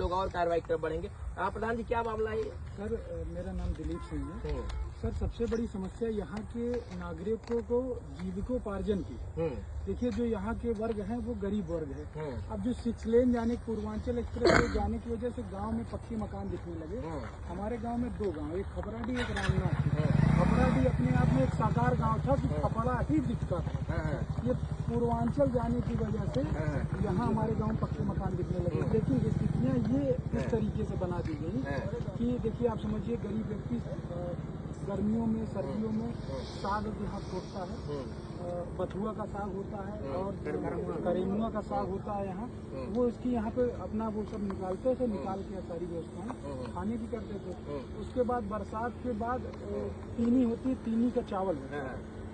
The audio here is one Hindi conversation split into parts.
लोग और कार्रवाई की तरफ बढ़ेंगे। प्रधान जी, क्या मामला है? सर, मेरा नाम दिलीप सिंह है। सर, सबसे बड़ी समस्या यहाँ के नागरिकों को जीविकोपार्जन की। देखिए, जो यहाँ के वर्ग हैं वो गरीब वर्ग है। अब जो 6 लेन जाने पूर्वांचल एक्सप्रेस वे जाने की वजह से गांव में पक्के मकान दिखने लगे। हमारे गांव में 2 गांव, एक खपराडी, एक रामनाथ। खपराडी अपने आप में एक साकार गांव था कि खपरा ही दिखता था। ये पूर्वांचल जाने की वजह से यहाँ हमारे गांव पक्के मकान दिखने लगे। लेकिन स्थितियाँ ये इस तरीके से बना दी गई कि देखिए, आप समझिए, गरीब व्यक्ति गर्मियों में, सर्दियों में साग यहाँ फूटता है, बथुआ का साग होता है और करेमुआ का साग होता है यहाँ। वो इसकी यहाँ पे अपना वो सब निकालते थे, निकाल के सारी व्यवस्थाएं खाने की करते थे। उसके बाद बरसात के बाद तीनी होती है, तीनी का चावल है,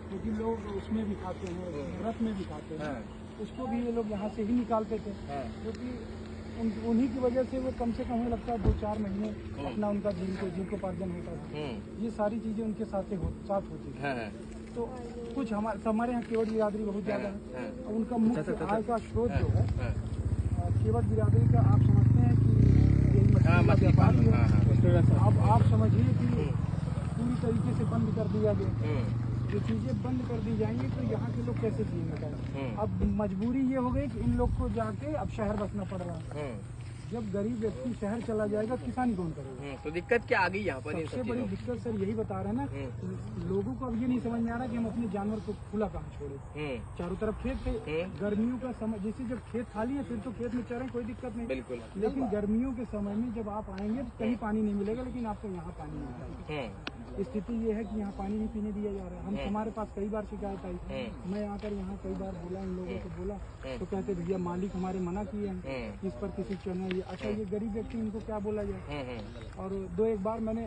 क्योंकि लोग उसमें भी खाते हैं, व्रत में भी खाते हैं, उसको भी ये लोग यहाँ से ही निकालते थे। क्योंकि उन्हीं की वजह से वो कम से कम हमें लगता है 2-4 महीने अपना उनका जीविकोपार्जन होता था। ये सारी चीजें उनके साथ होती थी। तो कुछ हमारे यहाँ केवट बिरादरी बहुत ज्यादा है और उनका मुख्य आय का स्रोत जो है केवट बिरादरी का, आप समझते हैं कि यही मछली का व्यापार है। अब आप समझिए कि पूरी तरीके से बंद कर दिया गया। जो चीजें बंद कर दी जाएंगी तो यहाँ के लोग कैसे जिएंगे? अब मजबूरी ये हो गई कि इन लोग को जाके अब शहर बसना पड़ रहा है। जब गरीब व्यक्ति शहर चला जाएगा, किसानी कौन करेगा? तो दिक्कत क्या आ गई यहाँ पर? सबसे बड़ी दिक्कत सर यही बता रहे हैं ना, लोगों को अब ये नहीं समझ में आ रहा कि हम अपने जानवर को खुला कहाँ छोड़े। चारों तरफ खेत थे, गर्मियों का समय, जैसे जब खेत खाली है फिर तो खेत में चरें, कोई दिक्कत नहीं। बिल्कुल। लेकिन गर्मियों के समय में जब आप आएंगे तो कहीं पानी नहीं मिलेगा, लेकिन आपको यहाँ पानी मिलता है। स्थिति ये है कि यहाँ पानी नहीं पीने दिया जा रहा है। हमारे पास कई बार शिकायत आई, मैं आकर यहाँ कई बार बोला, इन लोगों को बोला तो कहते भैया मालिक हमारे मना किए हैं, इस पर किसी चलना। ये अच्छा, ये गरीब व्यक्ति, इनको क्या बोला जाए? और 2-1 बार मैंने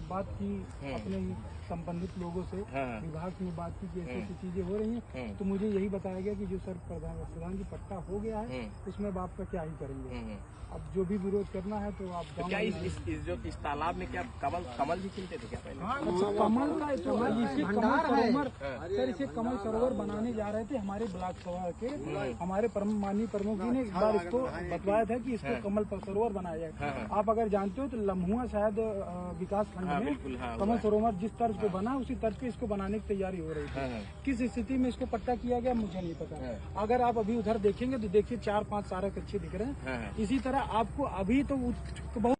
बात की अपने संबंधित लोगों से, विभाग में बात की कि ऐसी चीजें हो रही हैं। तो मुझे यही बताया गया कि जो सर प्रधान जी पट्टा हो गया है, उसमें बाप का क्या ही करेंगे। अब जो भी विरोध करना है तो आप तो क्या इस तालाब में क्या कमल भी खिलते थे क्या पहले? अच्छा, कमल का तो इसे कमल सरोवर, सर इसे कमल सरोवर बनाने जा रहे थे हमारे ब्लॉक सभा के। हमारे माननीय प्रमुख जी ने एक बार इसको बतवाया था कि इसको कमल सरोवर बनाया जाए। आप अगर जानते हो तो लम्हुआ शायद विकास खंड में कमल सरोवर जिस तर्ज पे बना, उसी तर्ज पे इसको बनाने की तैयारी हो रही थी। किस स्थिति में इसको पट्टा किया गया मुझे नहीं पता। अगर आप अभी उधर देखेंगे तो देखिए 4-5 सारे कच्चे दिख रहे हैं। इसी तरह आपको अभी तो बहुत